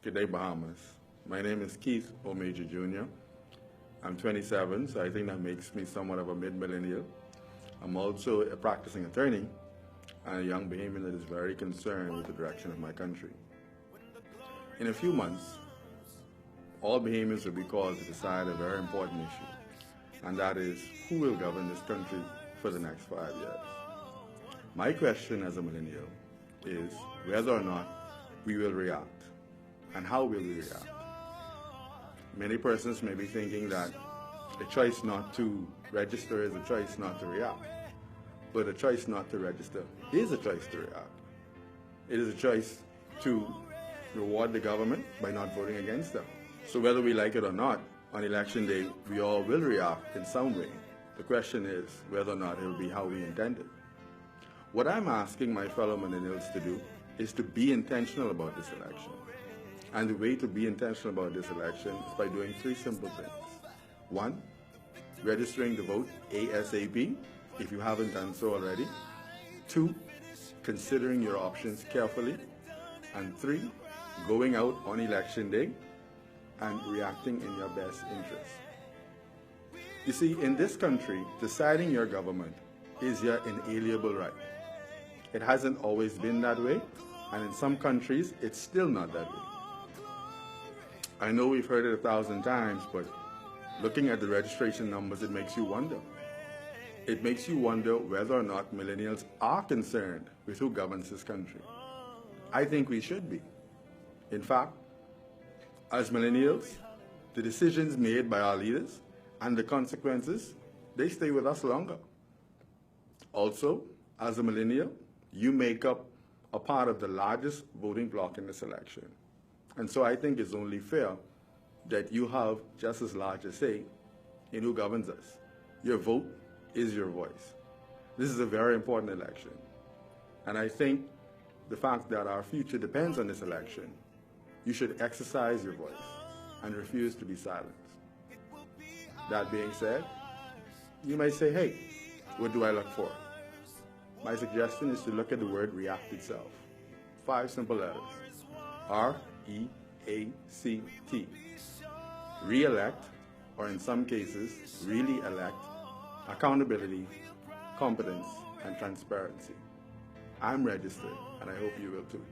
Good day, Bahamas. My name is Keith O'Major Jr. I'm 27, so I think that makes me somewhat of a mid-millennial. I'm also a practicing attorney and a young Bahamian that is very concerned with the direction of my country. In a few months, all Bahamians will be called to decide a very important issue, and that is who will govern this country for the next 5 years. My question as a millennial is whether or not we will react, and how will we react. Many persons may be thinking that a choice not to register is a choice not to react, but a choice not to register is a choice to react. It is a choice to reward the government by not voting against them. So whether we like it or not, on election day, we all will react in some way. The question is whether or not it will be how we intended. What I'm asking my fellow millennials to do is to be intentional about this election. And the way to be intentional about this election is by doing 3 simple things. 1, registering to vote ASAP if you haven't done so already. 2, considering your options carefully. And 3, going out on election day and reacting in your best interest. You see, in this country, deciding your government is your inalienable right. It hasn't always been that way, and in some countries, it's still not that way. I know we've heard it 1,000 times, but looking at the registration numbers, it makes you wonder. It makes you wonder whether or not millennials are concerned with who governs this country. I think we should be. In fact, as millennials, the decisions made by our leaders and the consequences, they stay with us longer. Also, as a millennial, you make up a part of the largest voting bloc in this election. And so I think it's only fair that you have just as large a say in who governs us. Your vote is your voice. This is a very important election. And I think the fact that our future depends on this election, you should exercise your voice and refuse to be silent. That being said, you might say, hey, what do I look for? My suggestion is to look at the word react itself. 5 simple letters. R-E-A-C-T. Re-elect, or in some cases, really elect, accountability, competence, and transparency. I'm registered, and I hope you will too.